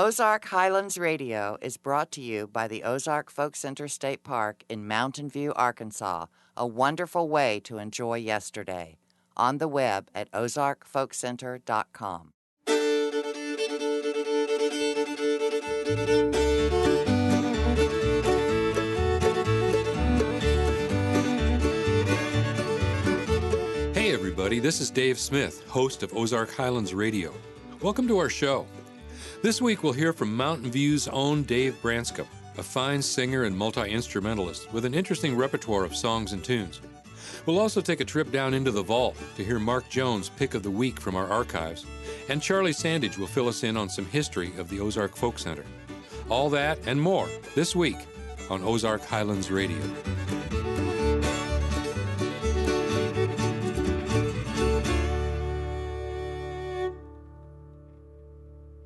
Ozark Highlands Radio is brought to you by the Ozark Folk Center State Park in Mountain View, Arkansas, a wonderful way to enjoy yesterday. On the web at ozarkfolkcenter.com. Hey everybody, this is Dave Smith, host of Ozark Highlands Radio. Welcome to our show. This week we'll hear from Mountain View's own Dave Brancecum, a fine singer and multi-instrumentalist with an interesting repertoire of songs and tunes. We'll also take a trip down into the vault to hear Mark Jones' pick of the week from our archives, and Charley Sandage will fill us in on some history of the Ozark Folk Center. All that and more this week on Ozark Highlands Radio.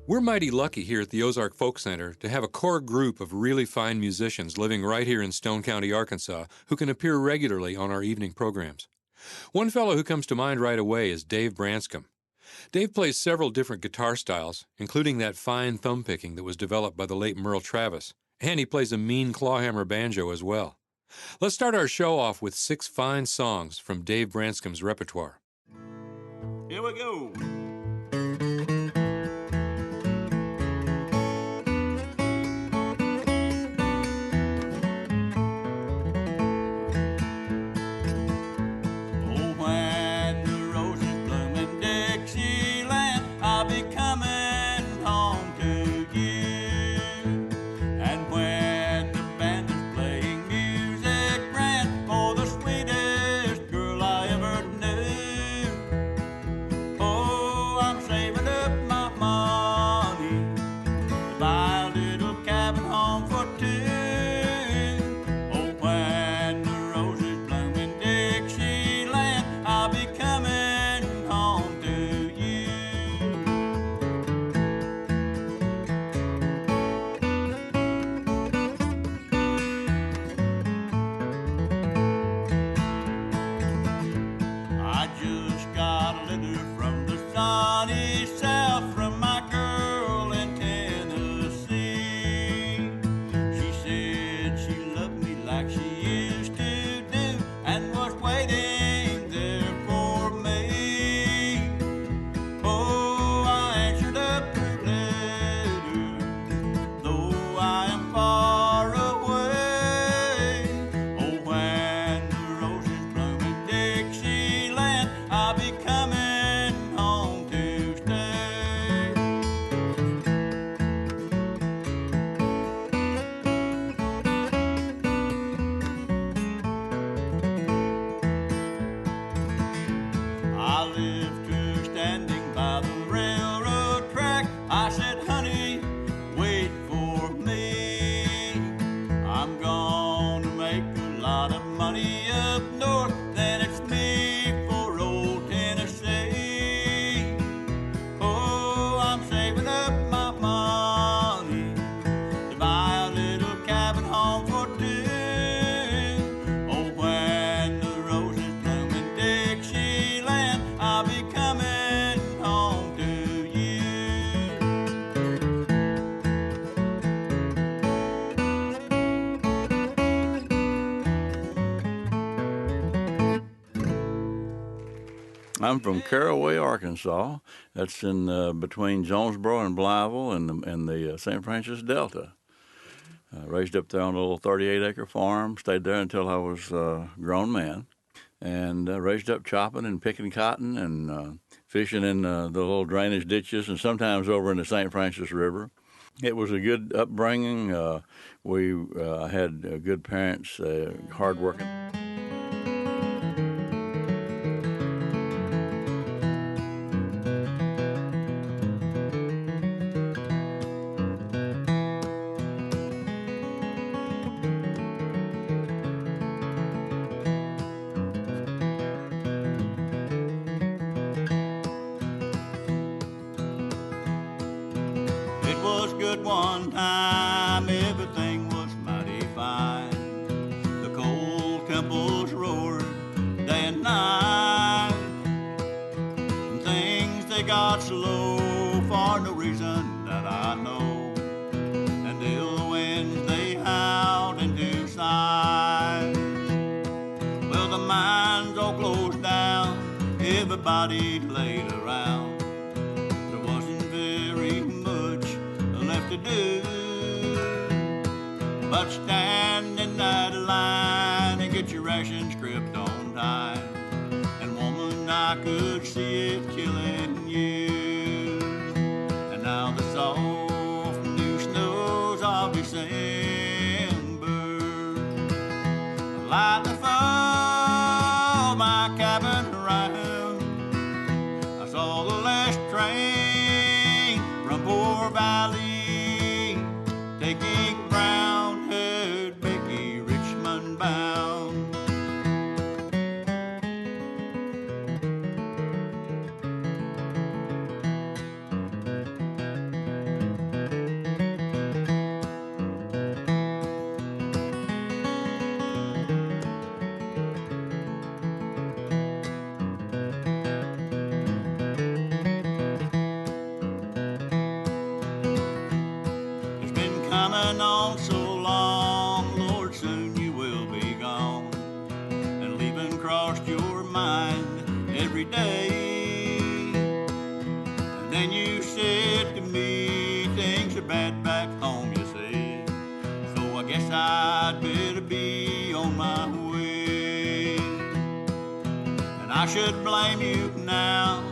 We're mighty lucky here at the Ozark Folk Center to have a core group of really fine musicians living right here in Stone County, Arkansas, who can appear regularly on our evening programs. One fellow who comes to mind right away is Dave Brancecum. Dave plays several different guitar styles, including that fine thumb picking that was developed by the late Merle Travis, and he plays a mean clawhammer banjo as well. Let's start our show off with 6 fine songs from Dave Brancecum's repertoire. Here we go. I'm from Caraway, Arkansas. That's in between Jonesboro and Blytheville and the St. Francis Delta. Raised up there on a little 38-acre farm. Stayed there until I was a grown man. And raised up chopping and picking cotton and fishing in the little drainage ditches and sometimes over in the St. Francis River. It was a good upbringing. We had good parents, hardworking. One time everything was mighty fine. The coal temples roared day and night. And things they got slow for no reason that I know. body laid around. There wasn't very much left to do but stand in that line and get your rations gripped on time. And woman, I could see it killing you. And now the soft new snows of December lightly fall my cabin around. I saw the last train from Poor Valley taking brown-haired Becky Richmond bound. It's been coming on so long, Lord, soon you will be gone. And leaving crossed your mind every day. And then you said to me, things are bad back home, you see. So I guess I'd better be on my way. And I should blame you now,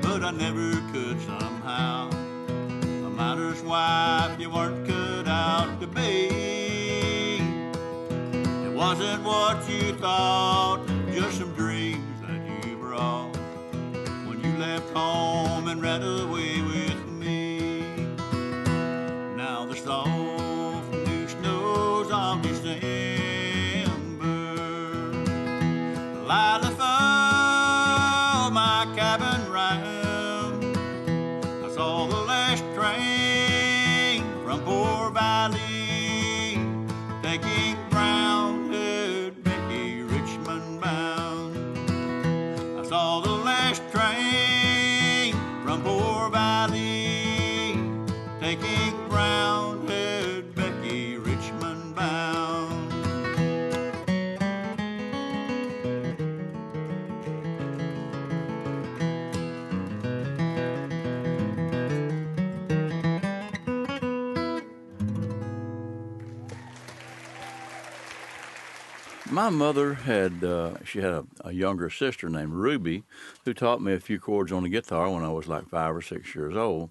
but I never could somehow. A mother's wife, you weren't cut out to be. It wasn't what you thought, just some dreams that you brought when you left home and ran away with me. Now the soft new snows of December lightly fall my cabin round. I saw the last train from Poor Valley taking brown-haired Becky Richmond bound. I saw the last train from Poor Valley taking brown-haired Becky Richmond bound. My mother had she had a younger sister named Ruby who taught me a few chords on the guitar when I was like 5 or 6 years old.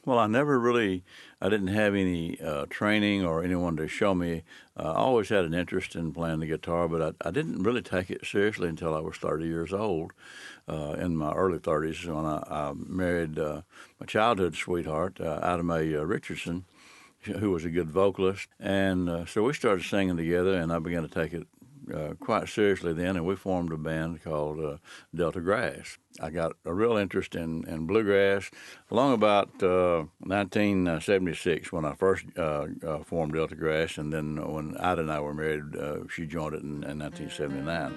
Well, I didn't have any training or anyone to show me. I always had an interest in playing the guitar, but I didn't really take it seriously until I was 30 years old, in my early 30s, when I married my childhood sweetheart, Ida Mae Richardson, who was a good vocalist. And so we started singing together, and I began to take it quite seriously then, and we formed a band called Delta Grass. I got a real interest in bluegrass along about 1976 when I first formed Delta Grass, and then when Ida and I were married, she joined it in 1979.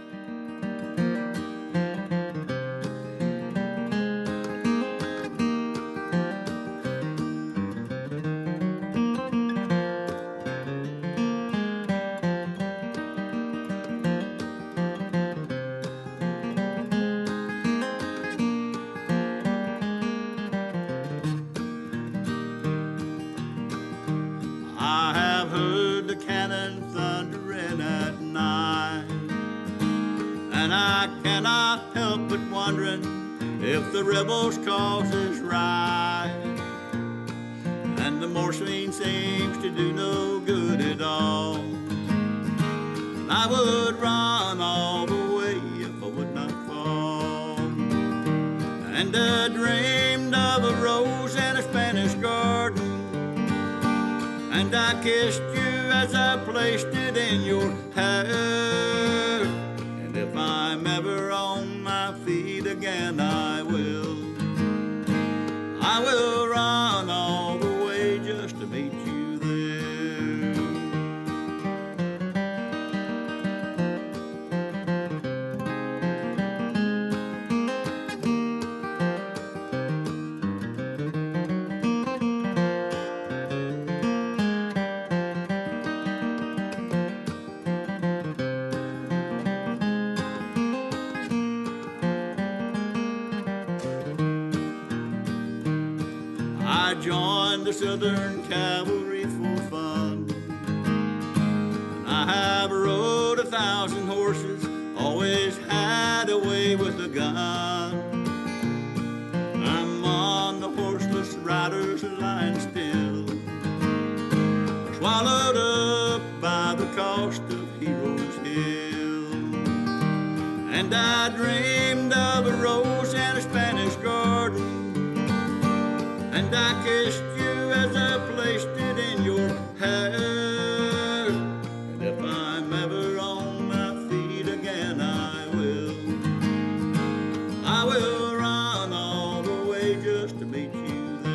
I have heard the cannon thundering at night, and I cannot help but wondering if the rebels' cause is right. And the morphine seems to do no good at all. I would run all the way if I would not fall. And I dreamed of a rose in a Spanish garden, and I kissed you as I placed it in your hair. And if I'm ever on my feet again, I will run all the way just to meet you there. the Southern Cavalry for fun. I have rode 1,000 horses, always had a way with a gun. I'm on the horseless rider's line still, swallowed up by the cost of Heroes Hill. And I dreamed of a rose and a Spanish garden, and I kissed you as I placed it in your hair. And if I'm ever on my feet again, I will run all the way just to meet you there.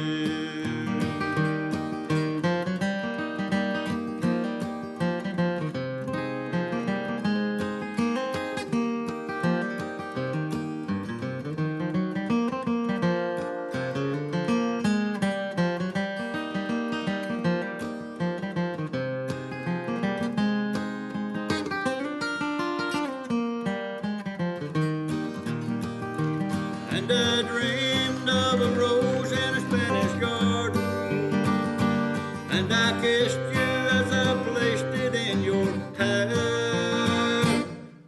And I dreamed of a rose and a Spanish garden, and I kissed you as I placed it in your hair.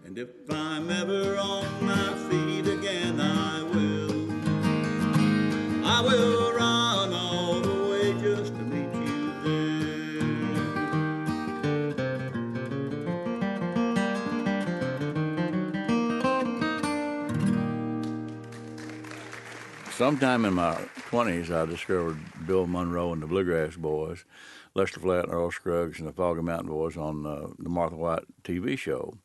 And if I'm ever on my feet again, I will run all the way just to meet you there. Sometime in my 20s, I discovered Bill Monroe and the Bluegrass Boys, Lester Flatt and Earl Scruggs and the Foggy Mountain Boys on the Martha White TV show.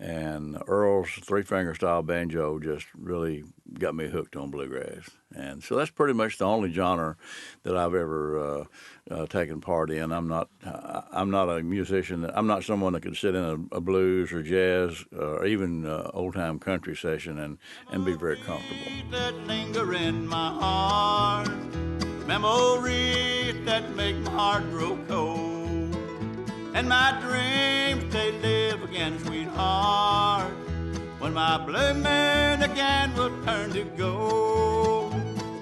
And Earl's three-finger style banjo just really got me hooked on bluegrass. And so that's pretty much the only genre that I've ever taken part in. I'm not a musician. I'm not someone that could sit in a blues or jazz or even old-time country session and be very comfortable. That linger in my heart, memories that make my heart grow cold. And my dreams, they live again, sweetheart, when my blue moon again will turn to gold.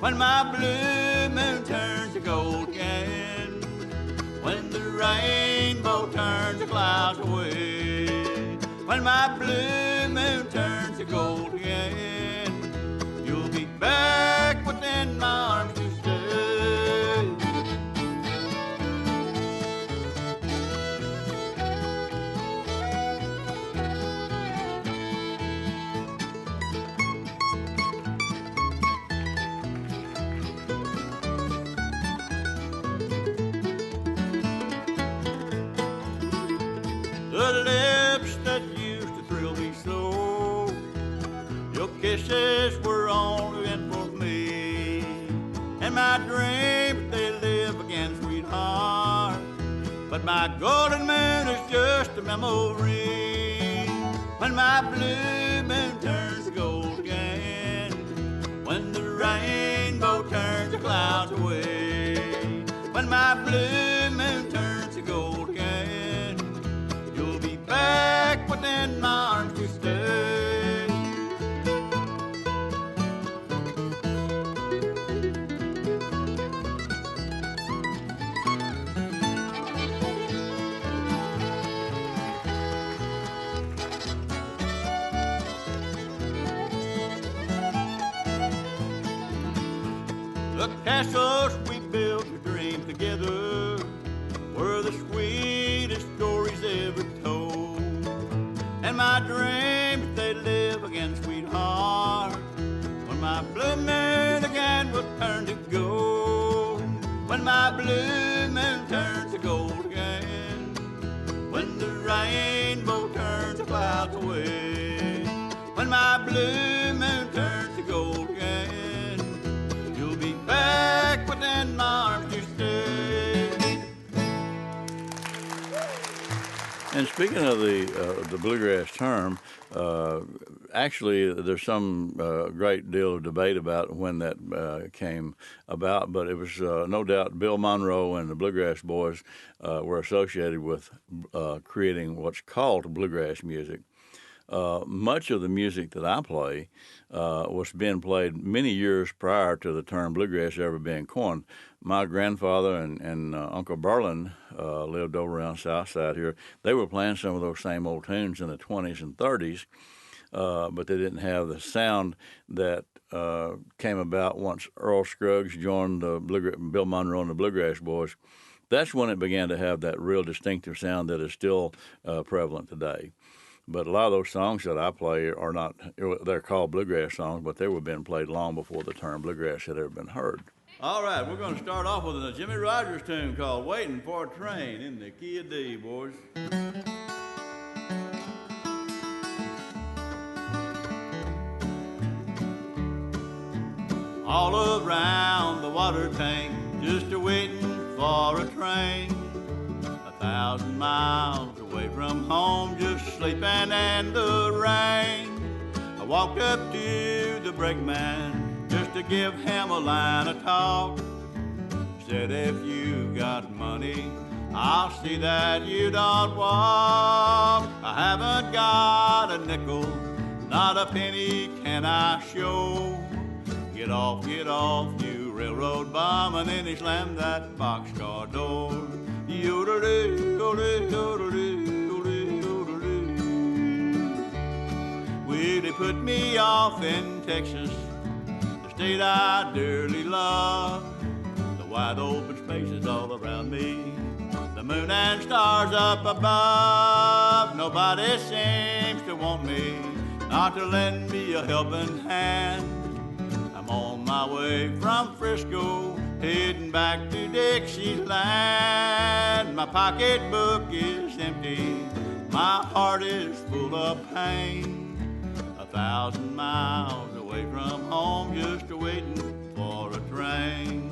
When my blue moon turns to gold again, when the rainbow turns the clouds away. When my blue moon turns to gold again, you'll be back within my arms to stay. The lips that used to thrill me so, your kisses were only meant for me. And my dreams, they live again, sweetheart, but my golden moon is just a memory. When my blue moon turns to gold again, when the rainbow turns the clouds away. When my blue moon turns to gold again, you'll be back within my arms to stay. The castles we built to dream together were the sweetest stories ever told. And my dreams, they live again, sweetheart, when my blue moon again will turn to gold. When my blue moon turns to gold again, when the rainbow turns the clouds away. When my blue moon turns to gold again, you'll be back within my arms to stay. And speaking of the bluegrass term, actually there's some great deal of debate about when that came about, but it was no doubt Bill Monroe and the Bluegrass Boys were associated with creating what's called bluegrass music. much of the music that I play was being played many years prior to the term bluegrass ever being coined. My grandfather and Uncle Berlin lived over around South Side here. They were playing some of those same old tunes in the 20s and 30s, but they didn't have the sound that came about once Earl Scruggs joined Bill Monroe and the Bluegrass Boys. That's when it began to have that real distinctive sound that is still prevalent today. But a lot of those songs that I play are not, they're called bluegrass songs, but they were being played long before the term bluegrass had ever been heard. All right, we're going to start off with a Jimmy Rogers tune called Waiting for a Train in the key of D, boys. All around the water tank, just a-waiting for a train. 1,000 miles away from home, just sleeping in the rain. I walked up to the brakeman just to give him a line of talk. Said, if you got money, I'll see that you don't walk. I haven't got a nickel, not a penny can I show. Get off, you railroad bum, and then he slammed that boxcar door. Yodeloo, yodeloo, yodeloo, yodeloo. Well, they put me off in Texas, the state I dearly love. The wide open spaces all around me, the moon and stars up above. Nobody seems to want me, not to lend me a helping hand. I'm on my way from Frisco, heading back to Dixieland. My pocketbook is empty, my heart is full of pain. 1,000 miles away from home, just waiting for a train.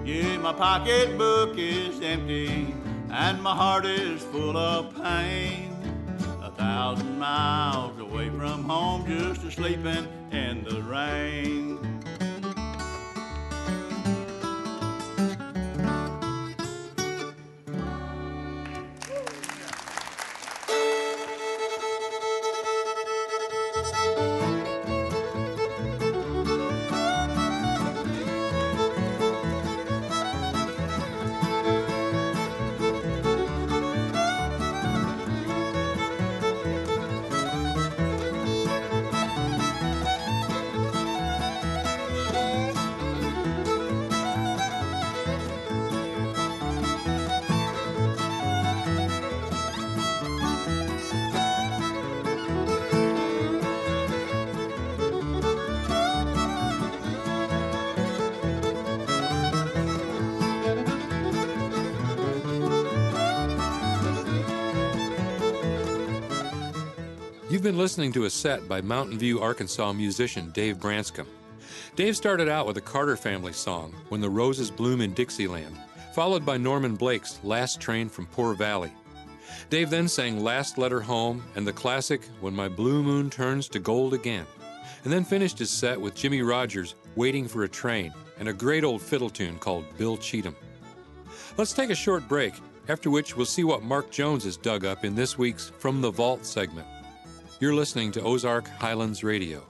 Yeah, my pocketbook is empty, and my heart is full of pain. 1,000 miles away from home, just a-sleeping in the rain. You've been listening to a set by Mountain View, Arkansas musician Dave Brancecum. Dave started out with a Carter family song, When the Roses Bloom in Dixieland, followed by Norman Blake's Last Train from Poor Valley. Dave then sang Last Letter Home and the classic When My Blue Moon Turns to Gold Again, and then finished his set with Jimmy Rogers' Waiting for a Train and a great old fiddle tune called Bill Cheatham. Let's take a short break, after which we'll see what Mark Jones has dug up in this week's From the Vault segment. You're listening to Ozark Highlands Radio.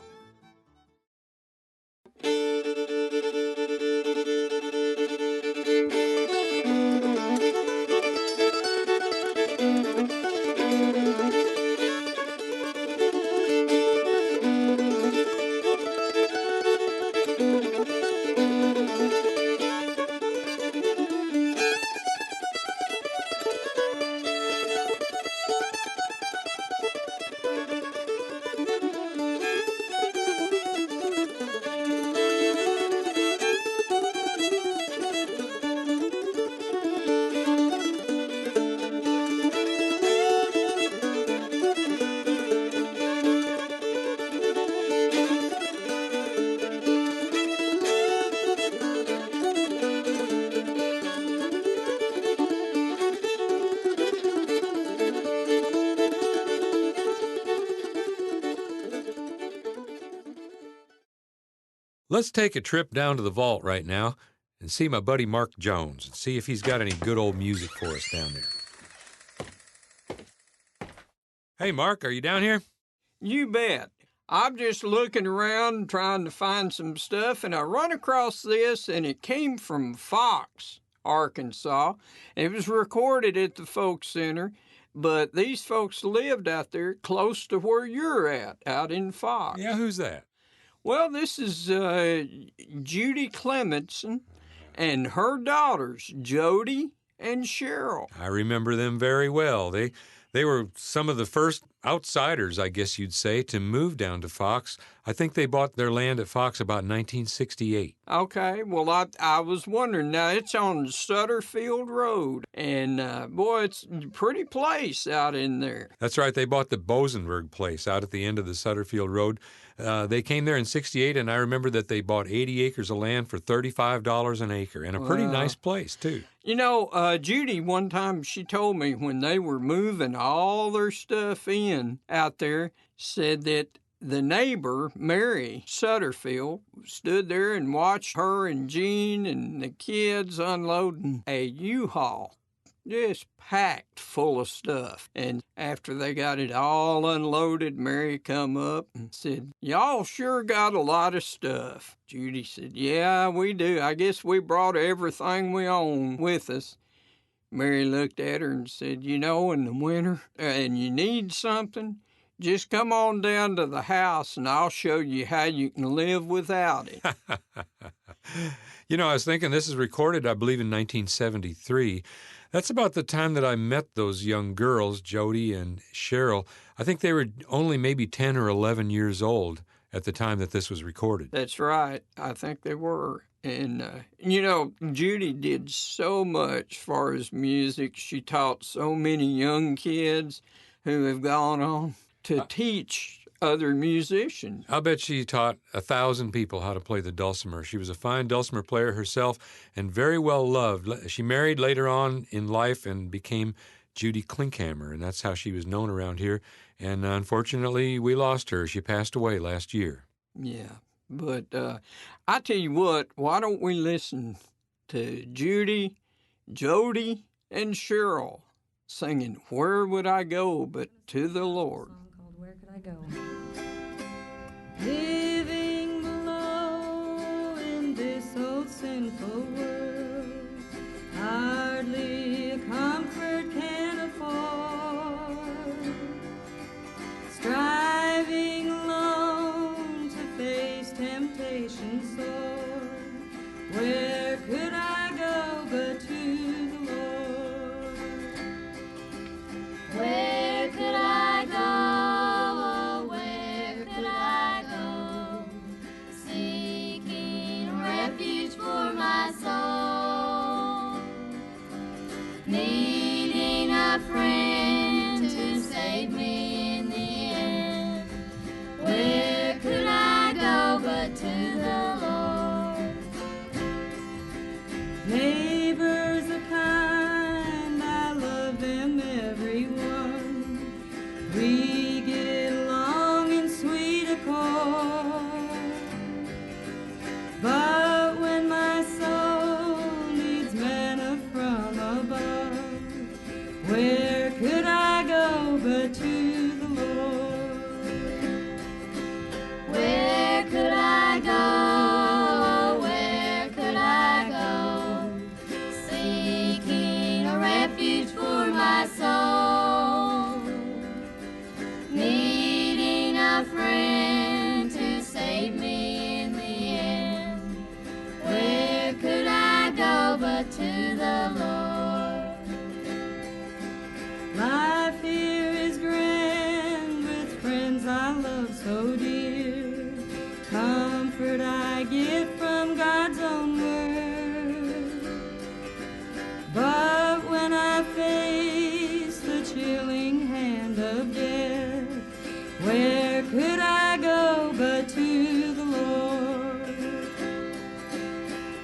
Let's take a trip down to the vault right now and see my buddy Mark Jones and see if he's got any good old music for us down there. Hey, Mark, are you down here? You bet. I'm just looking around trying to find some stuff, and I run across this, and it came from Fox, Arkansas. It was recorded at the Folk Center, but these folks lived out there close to where you're at, out in Fox. Yeah, who's that? Well, this is Judi Klemenson and her daughters, Jodi and Cheryl. I remember them very well. They were some of the first outsiders, I guess you'd say, to move down to Fox. I think they bought their land at Fox about 1968. Okay, well, I was wondering. Now, it's on Sutterfield Road, and, boy, it's a pretty place out in there. That's right. They bought the Bosenberg place out at the end of the Sutterfield Road. They came there in 68, and I remember that they bought 80 acres of land for $35 an acre, and a pretty nice place, too. You know, Judy, one time she told me when they were moving all their stuff in out there, said that the neighbor, Mary Sutterfield, stood there and watched her and Jean and the kids unloading a U-Haul, just packed full of stuff. And after they got it all unloaded, Mary come up and said, "Y'all sure got a lot of stuff." Judy said, "Yeah, we do. I guess we brought everything we own with us." Mary looked at her and said, "You know, in the winter, and you need something, just come on down to the house and I'll show you how you can live without it." You know, I was thinking this is recorded, I believe, in 1973. That's about the time that I met those young girls, Jodi and Cheryl. I think they were only maybe 10 or 11 years old at the time that this was recorded. That's right. I think they were. And, you know, Judy did so much as far as music. She taught so many young kids who have gone on to teach other musicians. I'll bet she taught 1,000 people how to play the dulcimer. She was a fine dulcimer player herself and very well loved. She married later on in life and became Judi Klinkhammer, and that's how she was known around here. And unfortunately, we lost her. She passed away last year. Yeah, but I tell you what, why don't we listen to Judy, Jodi, and Cheryl singing "Where Would I Go But to the Lord." Where could I go? Living below in this old sinful world, hardly a comfort can afford, striving alone to face temptation sore. Where could I go but to the Lord? Where could I go? Needing a friend to save me in the end. Where could I go but to the Lord? Neighbors are kind, I love them everyone. We get along in sweet accord. But when my soul needs manna from above, where could I go but to the Lord? Where could I go? Where could I go? Seeking a refuge for my soul. Needing a friend to save me in the end. Where could I go but to the Lord? Life here is grand with friends I love so dear. Comfort I get from God's own word. But when I face the chilling hand of death, where could I go but to the Lord?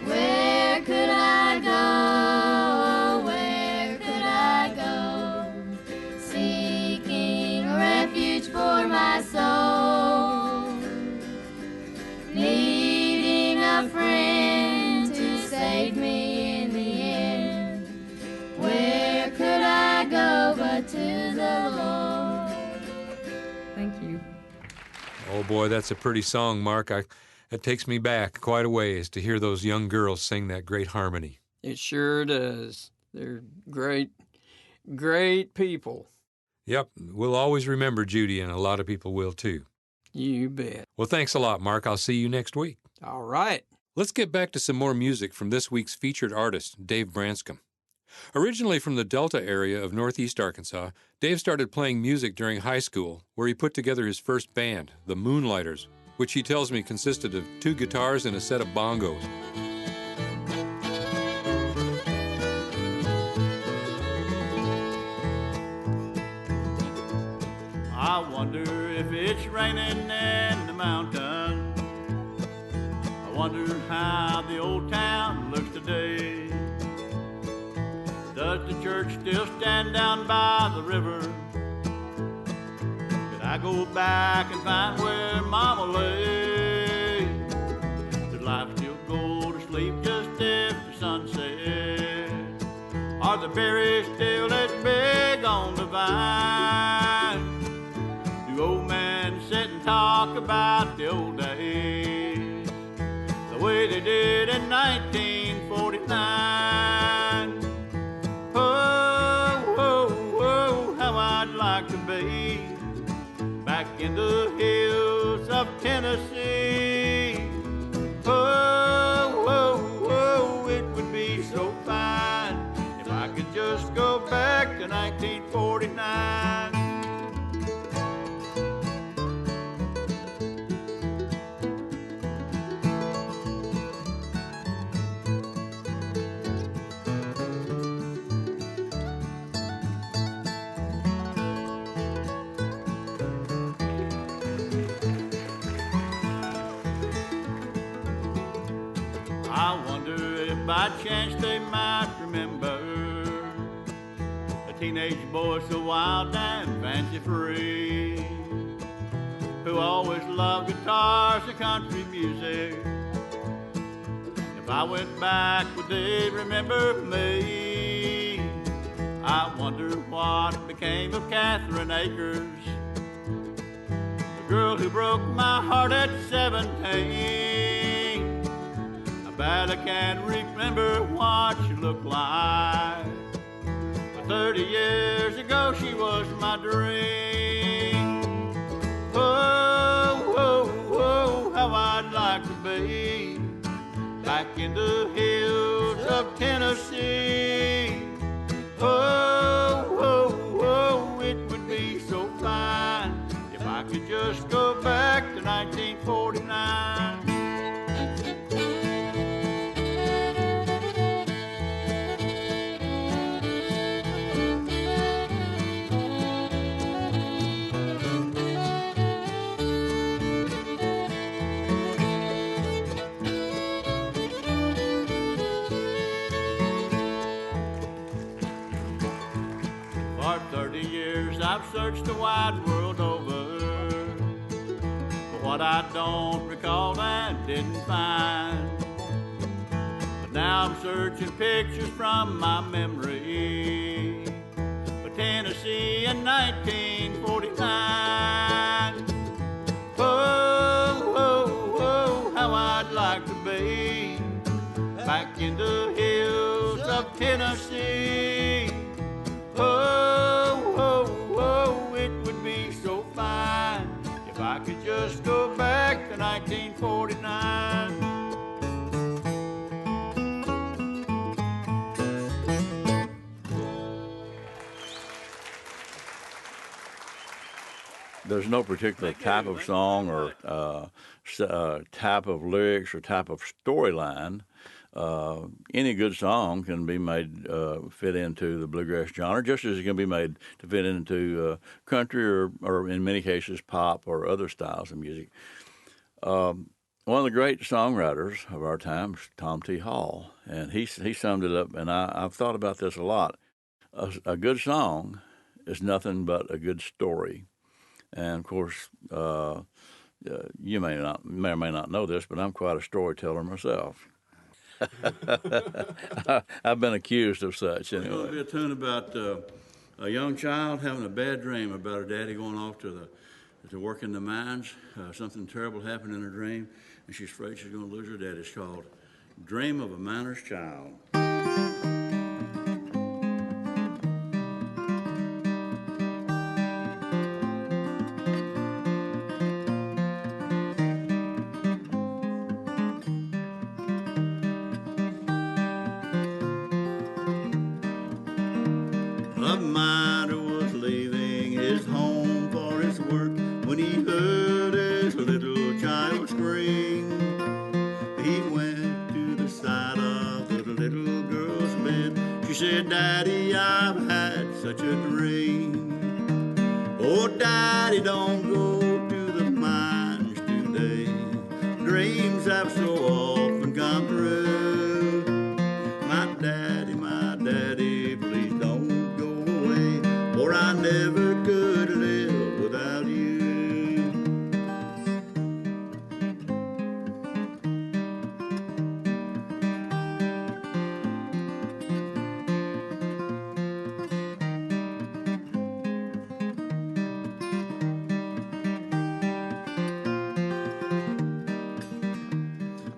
Where could I go? Where could I go? Seeking a refuge for my soul. Needing a friend to save boy, that's a pretty song, Mark. It takes me back quite a ways to hear those young girls sing that great harmony. It sure does. They're great, great people. Yep, we'll always remember Judi, and a lot of people will too. You bet. Well, thanks a lot, Mark. I'll see you next week. All right. Let's get back to some more music from this week's featured artist, Dave Brancecum. Originally from the Delta area of northeast Arkansas, Dave started playing music during high school, where he put together his first band, the Moonlighters, which he tells me consisted of 2 guitars and a set of bongos. I wonder if it's raining in the mountains. I wonder how the old town looks today. Does the church still stand down by the river? Could I go back and find where Mama lay? Does life still go to sleep just after sunset? Are the berries still as big on the vine? Do old men sit and talk about the old days, the way they did in 1949? Oh, oh, oh, how I'd like to be back in the hills of Tennessee. Oh, oh, oh, it would be so fine if I could just go back to 1949. I wonder if by chance they might remember a teenage boy so wild and fancy-free, who always loved guitars and country music. If I went back, would they remember me? I wonder what became of Catherine Akers, the girl who broke my heart at 17. But I can't remember what she looked like. But 30 years ago she was my dream. Oh, oh, oh, how I'd like to be back in the hills of Tennessee. Oh, oh, oh, it would be so fine if I could just go back to 1949. For 30 years I've searched the wide world over for what I don't recall and didn't find. But now I'm searching pictures from my memory for Tennessee in 1949. Oh, oh, oh, how I'd like to be back in the hills of Tennessee. Oh, oh, oh, it would be so fine if I could just go back to 1949. There's no particular type of song or type of lyrics or type of storyline. Any good song can be made fit into the bluegrass genre, just as it can be made to fit into country or in many cases pop or other styles of music. One of the great songwriters of our time is Tom T. Hall, and he summed it up, and I've thought about this a lot. A good song is nothing but a good story. And, of course, you may or may not know this, but I'm quite a storyteller myself. I've been accused of such. Anyway. There's going to be a tune about a young child having a bad dream about her daddy going off to to work in the mines. Something terrible happened in her dream, and she's afraid she's going to lose her dad. It's called Dream of a Miner's Child. A miner was leaving his home for his work when he heard his little child scream. He went to the side of the little girl's bed. She said, "Daddy, I've had such a dream. Oh, Daddy, don't go to the mines today. Dreams have so often come true. My daddy, please don't go away, for I never could live without you."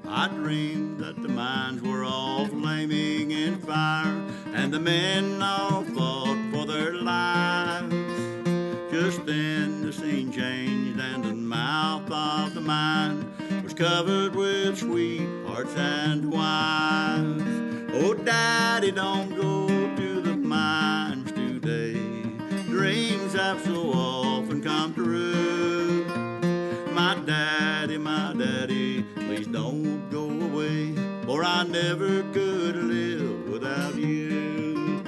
I dreamed that the mines were all flaming in fire, and the men all fought for their lives. Just then the scene changed, and the mouth of the mine was covered with sweethearts and wives. Oh, Daddy, don't go to the mines today. Dreams have so often come true. My daddy, please don't go away, for I never could live without you.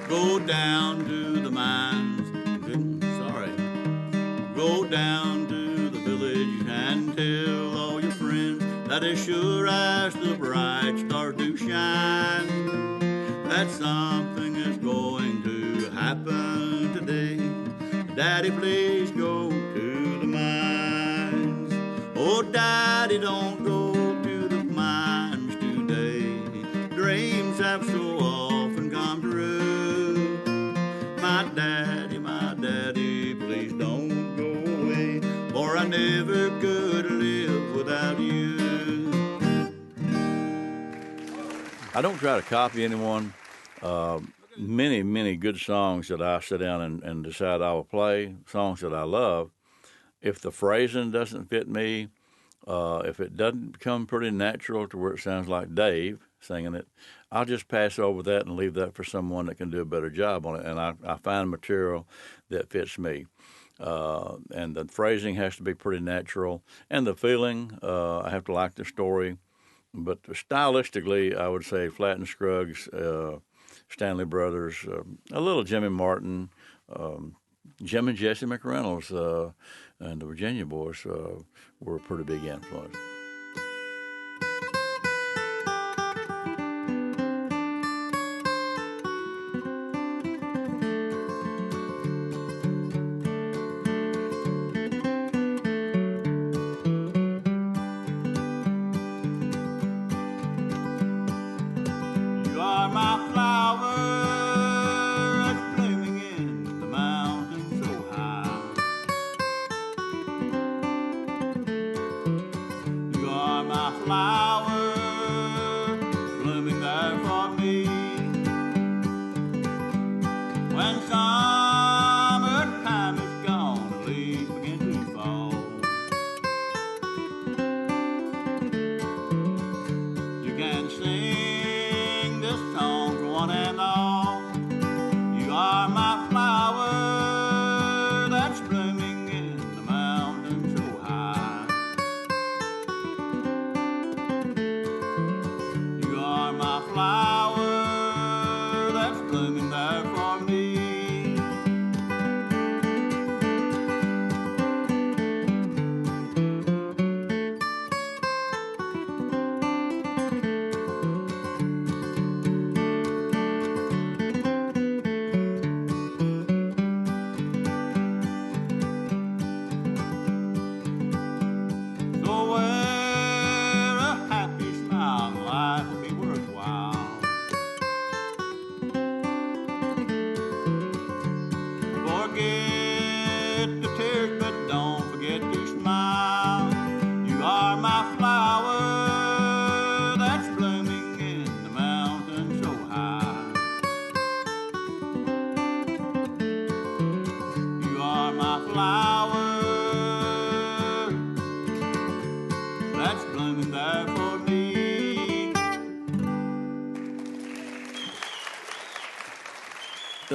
Go down to the mines. Go down to the village and tell all your friends that as sure as the bright stars do shine, that something is going to happen today. Daddy, please go to the mines. Oh, Daddy, don't go to the mines today. Dreams have so often come true. My daddy, please don't go away, for I never could live without you. I don't try to copy anyone. Many good songs that I sit down and decide I will play, songs that I love. If the phrasing doesn't fit me, if it doesn't become pretty natural to where it sounds like Dave singing it, I'll just pass over that and leave that for someone that can do a better job on it. And I find material that fits me. And the phrasing has to be pretty natural. And the feeling, I have to like the story. But stylistically, I would say Flatt and Scruggs, Stanley Brothers, a little Jimmy Martin, Jim and Jesse McReynolds, and the Virginia Boys were a pretty big influence.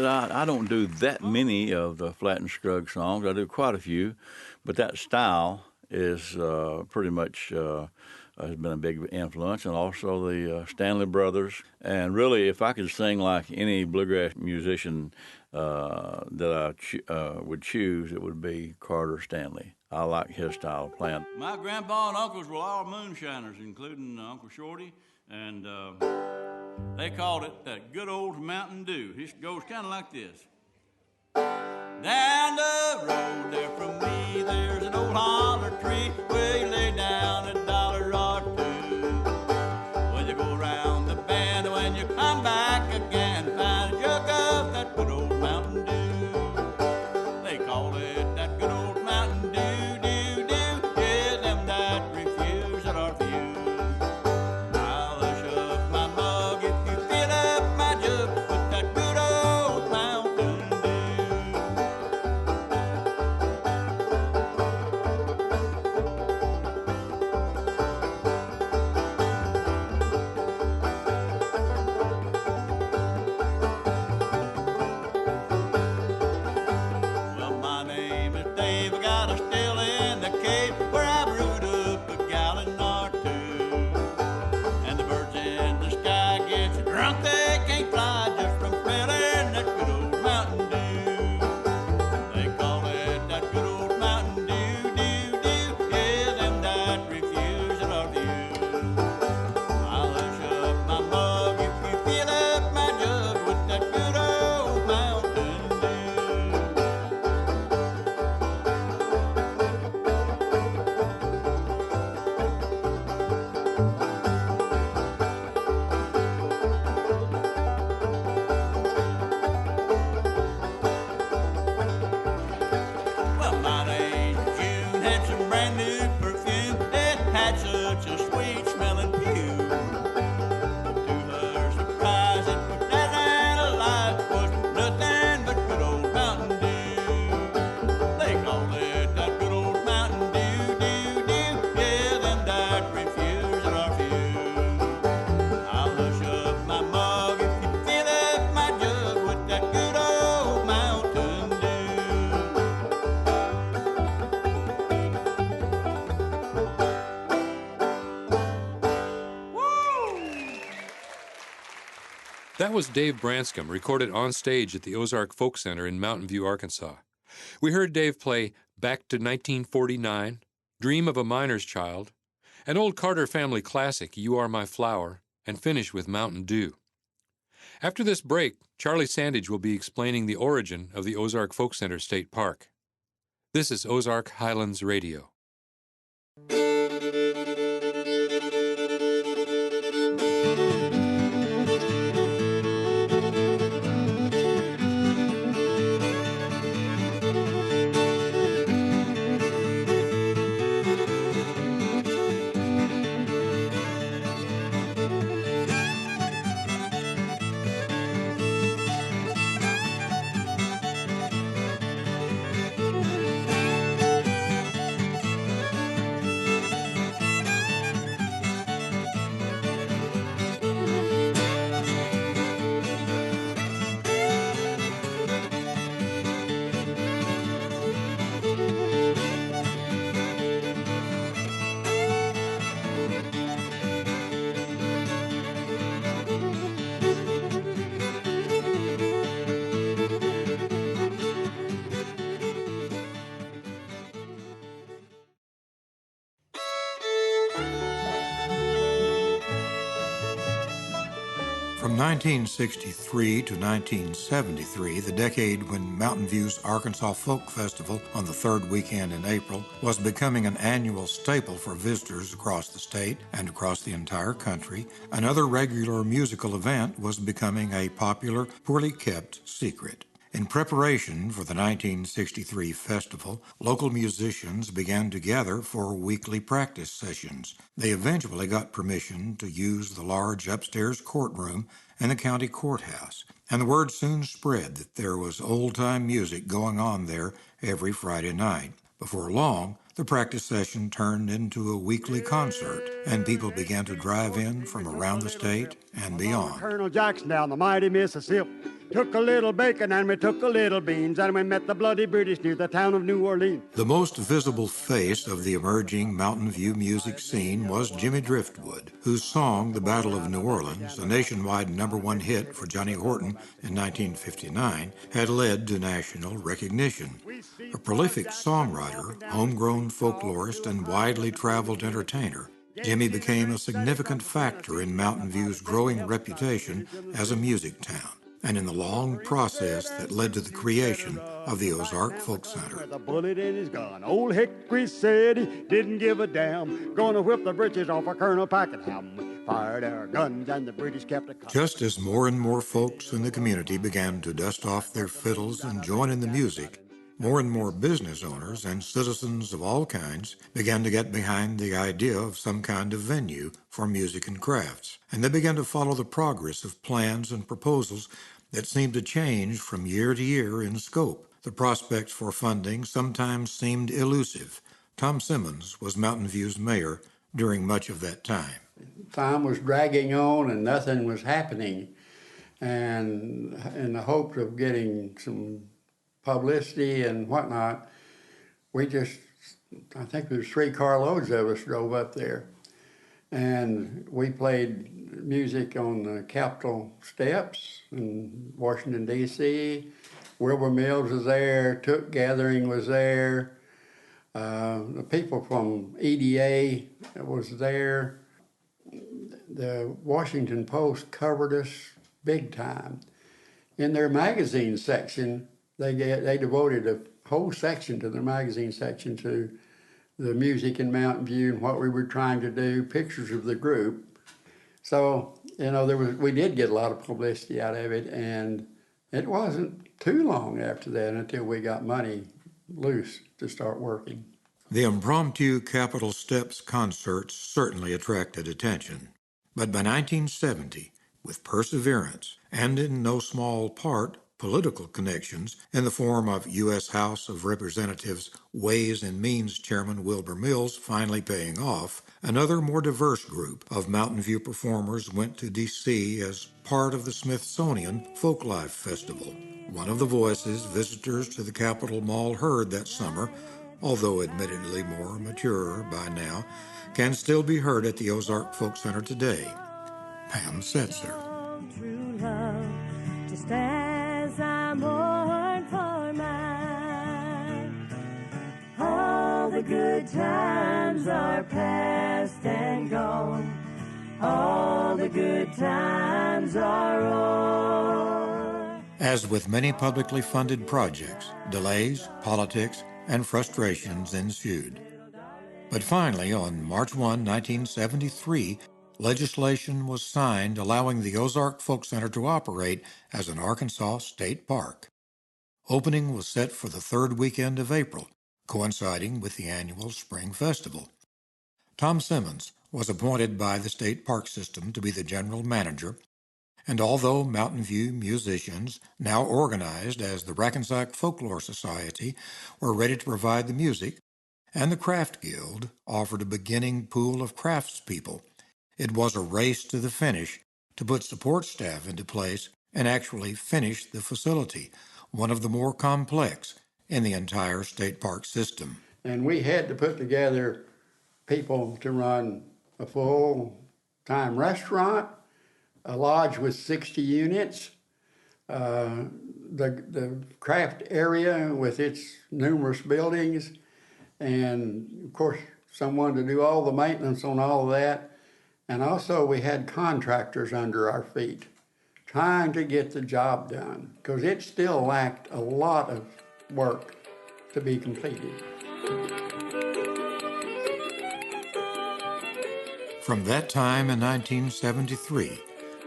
that I don't do that many of the Flat and Scruggs songs. I do quite a few, but that style is pretty much has been a big influence, and also the Stanley Brothers. And really, if I could sing like any bluegrass musician that I would choose, it would be Carter Stanley. I like his style of playing. My grandpa and uncles were all moonshiners, including Uncle Shorty, and they called it that good old Mountain Dew. It goes kind of like this. Down the road there from me, there's an old holler tree where you lay down $1 or two. When you go around the bend, when you come back again, find a jug of that good old Mountain Dew. They call it that good old Mountain Dew, Dew, Dew. Yeah, them that refuse that are few. I'll hush up my mug if you fill up my jug with that good old Mountain Dew. Well, my name is Dave. I got a still in the cave where I brewed up a gallon or two. And the birds in the sky get so drunk they can't fly just from smelling that good old Mountain Dew. They call it that good old Mountain Dew, Dew, Dew. Yeah, them that refuse it are few. I'll hush up my mug if you fill up my jug with that good old Mountain Dew. Well, my name's June, had some brand new perfume. It had such a sweet smelling perfume. To her surprise, it was dazzling alive, was nothing but good old Mountain Dew. They call it that good old Mountain Dew, Dew, Dew. Yeah, them that refuse are few. I'll hush up my mug if you fill up my jug with that good old Mountain Dew. That was Dave Brancecum, recorded on stage at the Ozark Folk Center in Mountain View, Arkansas. We heard Dave play Back to 1949, Dream of a Miner's Child, an old Carter family classic, You Are My Flower, and finish with Mountain Dew. After this break, Charley Sandage will be explaining the origin of the Ozark Folk Center State Park. This is Ozark Highlands Radio. From 1963 to 1973, the decade when Mountain View's Arkansas Folk Festival on the third weekend in April was becoming an annual staple for visitors across the state and across the entire country, another regular musical event was becoming a popular, poorly kept secret. In preparation for the 1963 festival, local musicians began to gather for weekly practice sessions. They eventually got permission to use the large upstairs courtroom in the county courthouse, and the word soon spread that there was old-time music going on there every Friday night. Before long, the practice session turned into a weekly concert, and people began to drive in from around the state and beyond. Colonel Jackson down the mighty Mississippi. took a little bacon and we took a little beans, and we met the bloody British near the town of New Orleans. The most visible face of the emerging Mountain View music scene was Jimmy Driftwood, whose song, The Battle of New Orleans, a nationwide #1 hit for Johnny Horton in 1959, had led to national recognition. A prolific songwriter, homegrown folklorist, and widely traveled entertainer, Jimmy became a significant factor in Mountain View's growing reputation as a music town, and in the long process that led to the creation of the Ozark Folk Center. With a bullet in his gun, old Hickory said he didn't give a damn. Gonna whip the britches off of Colonel Pakenham. We fired our guns and the British kept a... Just as more and more folks in the community began to dust off their fiddles and join in the music, more and more business owners and citizens of all kinds began to get behind the idea of some kind of venue for music and crafts, and they began to follow the progress of plans and proposals that seemed to change from year to year in scope. The prospects for funding sometimes seemed elusive. Tom Simmons was Mountain View's mayor during much of that time. Time was dragging on and nothing was happening, and in the hope of getting some publicity and whatnot, I think there was 3 carloads of us drove up there, and we played music on the Capitol steps in Washington, D.C. Wilbur Mills was there, Took Gathering was there, the people from EDA was there. The Washington Post covered us big time. In their magazine section, they devoted a whole section to their magazine section to the music in Mountain View and what we were trying to do, pictures of the group. So, we did get a lot of publicity out of it, and it wasn't too long after that until we got money loose to start working. The impromptu Capitol Steps concerts certainly attracted attention. But by 1970, with perseverance, and in no small part political connections in the form of U.S. House of Representatives Ways and Means Chairman Wilbur Mills finally paying off, another more diverse group of Mountain View performers went to D.C. as part of the Smithsonian Folklife Festival. One of the voices visitors to the Capitol Mall heard that summer, although admittedly more mature by now, can still be heard at the Ozark Folk Center today. Pam Setzer. True love, just as I mourn for mine. All the good times are past and gone. All the good times are o'er. As with many publicly funded projects, delays, politics, and frustrations ensued. But finally, on March 1, 1973, legislation was signed allowing the Ozark Folk Center to operate as an Arkansas state park. Opening was set for the 3rd weekend of April, coinciding with the annual Spring Festival. Tom Simmons was appointed by the state park system to be the general manager, and although Mountain View musicians, now organized as the Rackensack Folklore Society, were ready to provide the music, and the Craft Guild offered a beginning pool of craftspeople, it was a race to the finish to put support staff into place and actually finish the facility, one of the more complex in the entire state park system. And we had to put together people to run a full-time restaurant, a lodge with 60 units, the craft area with its numerous buildings, and of course someone to do all the maintenance on all of that. And also we had contractors under our feet trying to get the job done because it still lacked a lot of work to be completed. From that time in 1973,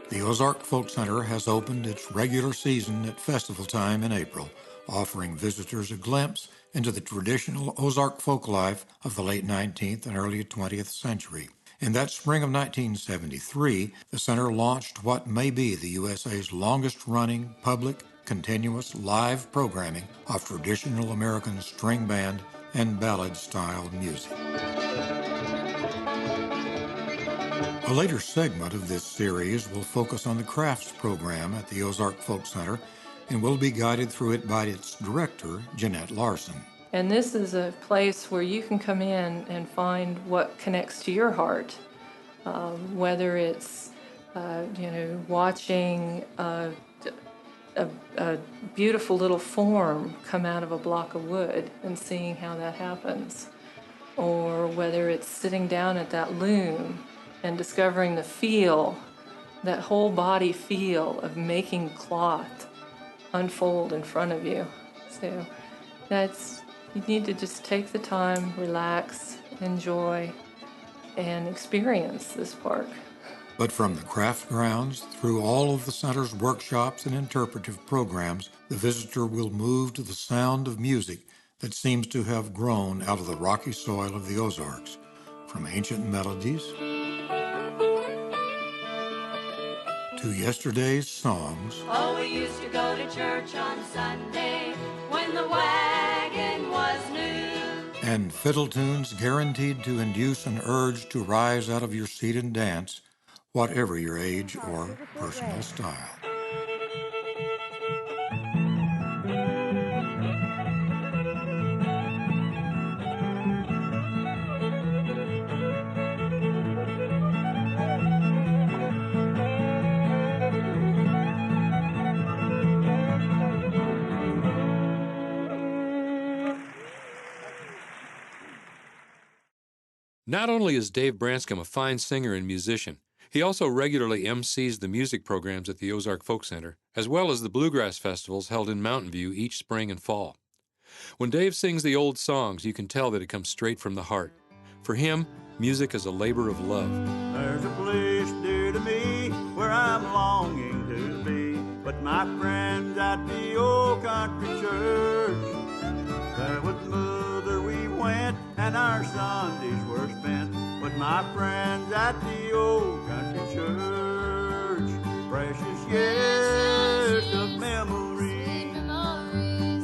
the Ozark Folk Center has opened its regular season at festival time in April, offering visitors a glimpse into the traditional Ozark folk life of the late 19th and early 20th century. In that spring of 1973, the center launched what may be the USA's longest-running public, continuous live programming of traditional American string band and ballad-style music. A later segment of this series will focus on the crafts program at the Ozark Folk Center, and we'll be guided through it by its director, Jeanette Larson. And this is a place where you can come in and find what connects to your heart, whether it's, watching a beautiful little form come out of a block of wood and seeing how that happens, or whether it's sitting down at that loom and discovering the feel, that whole body feel of making cloth unfold in front of you. So you need to just take the time, relax, enjoy, and experience this park. But from the craft grounds through all of the center's workshops and interpretive programs, the visitor will move to the sound of music that seems to have grown out of the rocky soil of the Ozarks, from ancient melodies to yesterday's songs. Oh, we used to go to church on Sunday when the wagon was new. And fiddle tunes guaranteed to induce an urge to rise out of your seat and dance, whatever your age or personal style. Not only is Dave Brancecum a fine singer and musician, he also regularly MCs the music programs at the Ozark Folk Center, as well as the bluegrass festivals held in Mountain View each spring and fall. When Dave sings the old songs, you can tell that it comes straight from the heart. For him, music is a labor of love. There's a place dear to me where I'm longing to be, but my friends at the old country church. There with Mother we went, and our Sundays were spent with my friends at the old country church. Precious years of memory,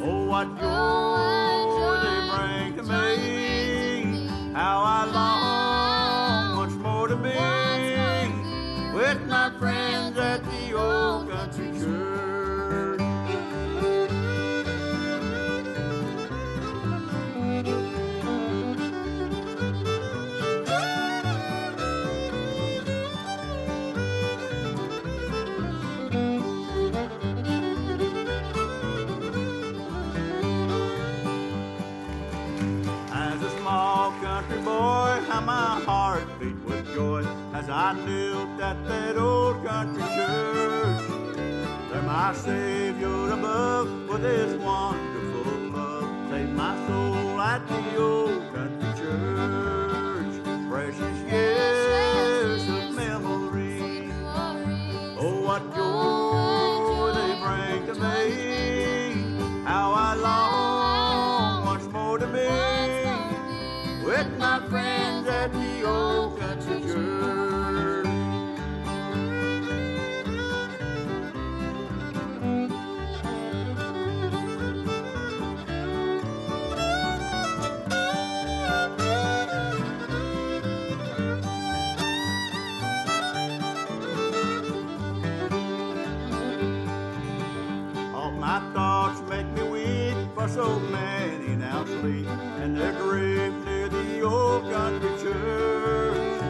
oh what joy they bring to me. How I long once more to be with my friends at the old country church. How my heart beat with joy as I knelt at that old country church. There my Savior above with his wonderful love saved my soul at the old country church. Precious years of memory, oh what joy they bring to me. How I long once more to be with my friends at the old country church. All my thoughts make me weep, for so many now sleep in their grave near the old country church.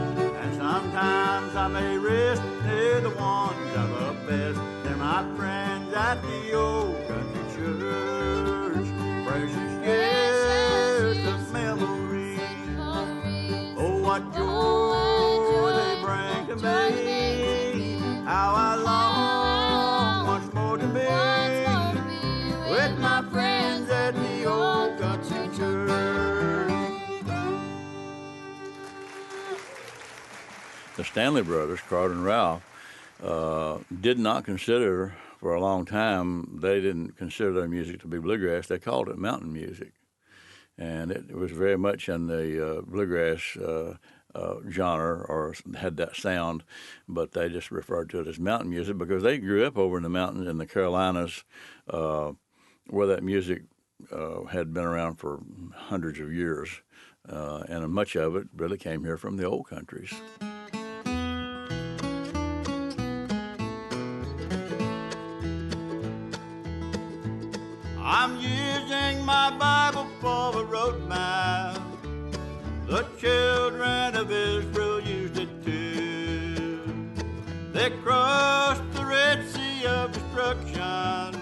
And sometimes I may rest near the ones I love best. They're my friends at the old country church. Precious years of memory, oh what joy they bring to me. How I long once more to be with my friends at the old country church. The Stanley brothers, Carter and Ralph, did not consider, for a long time, they didn't consider their music to be bluegrass. They called it mountain music. And it was very much in the bluegrass genre, or had that sound, but they just referred to it as mountain music because they grew up over in the mountains in the Carolinas, where that music had been around for hundreds of years, and much of it really came here from the old countries. using my Bible for a road map. The children of Israel used it too. They crossed the Red Sea of destruction,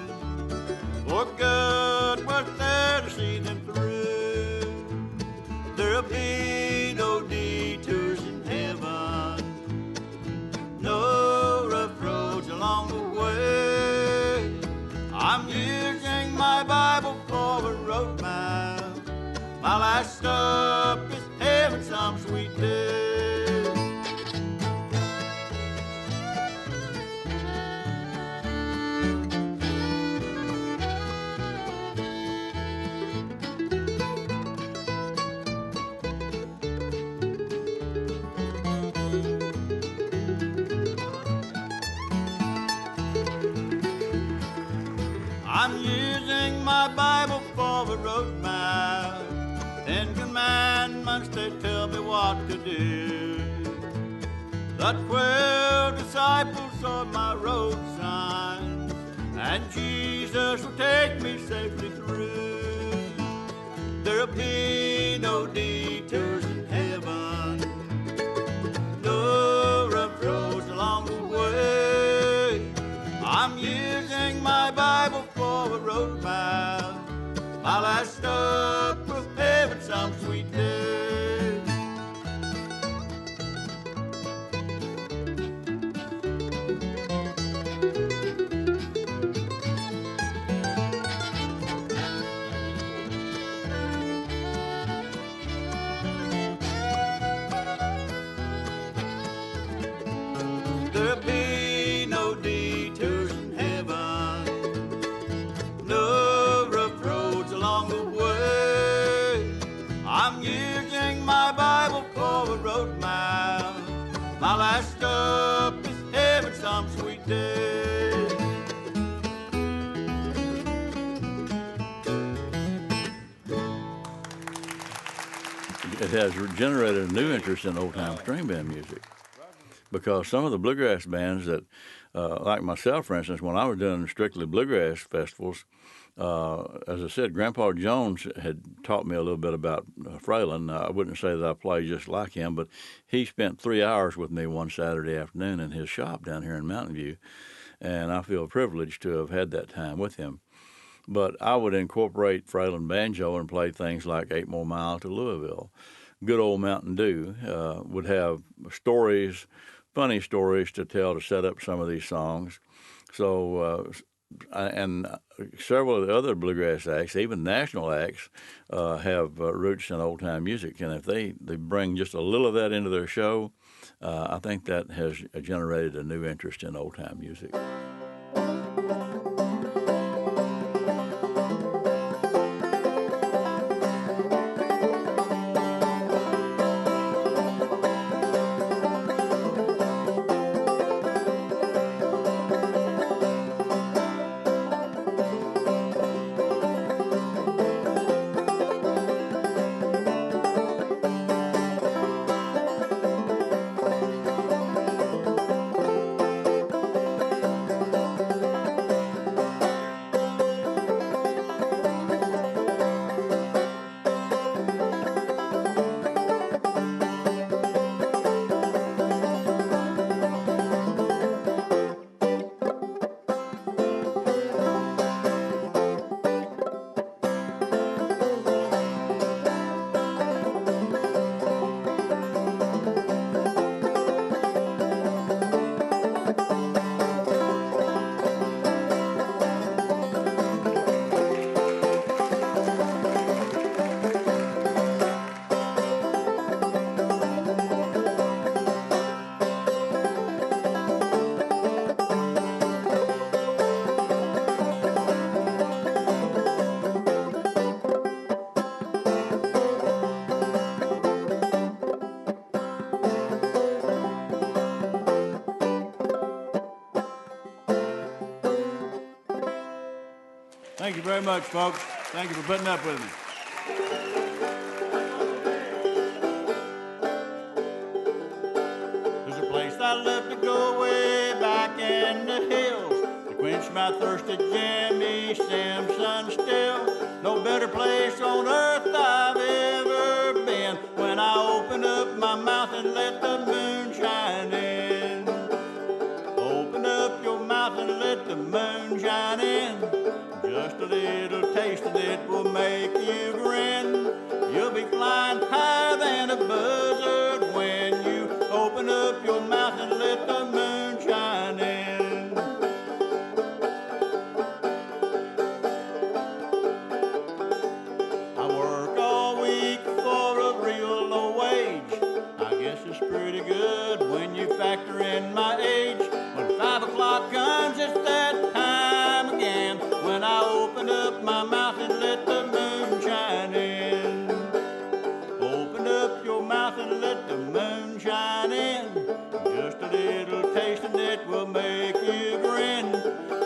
for God was there to see them through. There'll be no detours in heaven, no rough roads along the way. I'm using my Bible for a road map. My last stop is heaven some sweet day. I'm using my Bible for a road map. 10 commandments, they tell me what to do. The 12 disciples are my road signs, and Jesus will take me safely through. There'll be no detours in heaven, no rough roads along the way. I'm using my Bible for a road map. My last stop will heaven some sweet day. There'll be no detours in heaven, no rough roads along the way. I'm using my Bible for a road map. My last stop is heaven some sweet day. It has generated a new interest in old-time string band music, because some of the bluegrass bands that, like myself, for instance, when I was doing strictly bluegrass festivals, as I said, Grandpa Jones had taught me a little bit about Fralin. I wouldn't say that I played just like him, but he spent 3 hours with me one Saturday afternoon in his shop down here in Mountain View, and I feel privileged to have had that time with him. But I would incorporate Fralin banjo and play things like 8 More Miles to Louisville. Good Old Mountain Dew would have stories, funny stories to tell to set up some of these songs. So, and several of the other bluegrass acts, even national acts, have roots in old-time music. And if they bring just a little of that into their show, I think that has generated a new interest in old-time music. Thank you very much, folks. Thank you for putting up with me. There's a place I love to go way back in the hills to quench my thirst at Jimmy Simpson still. No better place on earth I've ever been. When I open up my mouth and let the moon shine in. Open up your mouth and let the moon shine in. Just a little taste of it will make you grin. You'll be flying higher than a buzzard when you open up your mouth and let the moon shine in. I work all week for a real low wage. I guess it's pretty good when you factor in my age. When 5 o'clock comes, it's that time again. When I open up my mouth and let the moon shine in. Open up your mouth and let the moon shine in. Just a little taste and it will make you grin.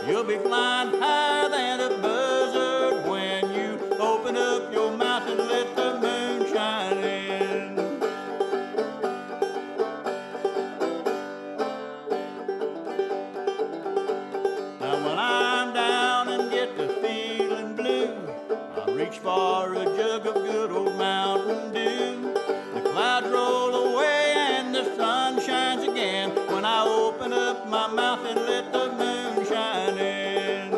You'll be flying higher than a buzzard when you open up your mouth and let the moon shine in. Now when I'm down and get to feeling blue, I reach for a jug of good old Mountain Dew. The clouds roll away and the sun shines again when I open up my mouth and let the moon shine in.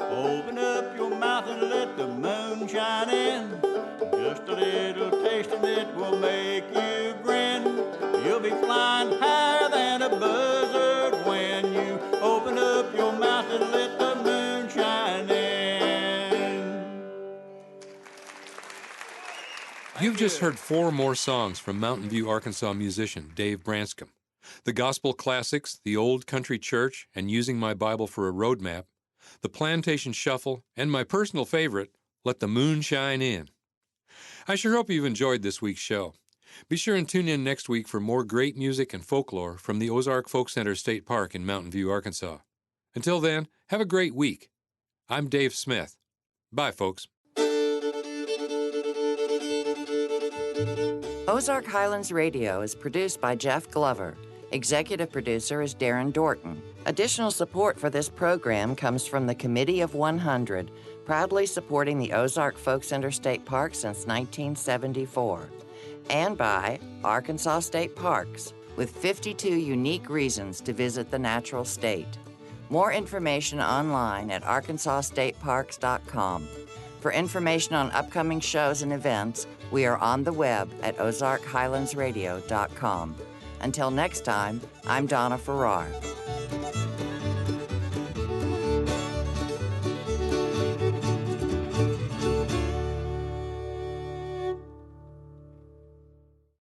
Open up your mouth and let the moon shine in. Just a little taste and it will make you grin. You'll be flying higher than a buzzard when you open up your mouth and let the moon shine in. You've just heard 4 more songs from Mountain View, Arkansas musician Dave Brancecum. The gospel classics, The Old Country Church, and Using My Bible for a Roadmap, the Plantation Shuffle, and my personal favorite, Let the Moon Shine In. I sure hope you've enjoyed this week's show. Be sure and tune in next week for more great music and folklore from the Ozark Folk Center State Park in Mountain View, Arkansas. Until then, have a great week. I'm Dave Smith. Bye, folks. Ozark Highlands Radio is produced by Jeff Glover. Executive producer is Darren Dorton. Additional support for this program comes from the Committee of 100, proudly supporting the Ozark Folk Center State Park since 1974, and by Arkansas State Parks, with 52 unique reasons to visit the natural state. More information online at arkansasstateparks.com. For information on upcoming shows and events, we are on the web at ozarkhighlandsradio.com. Until next time, I'm Donna Farrar.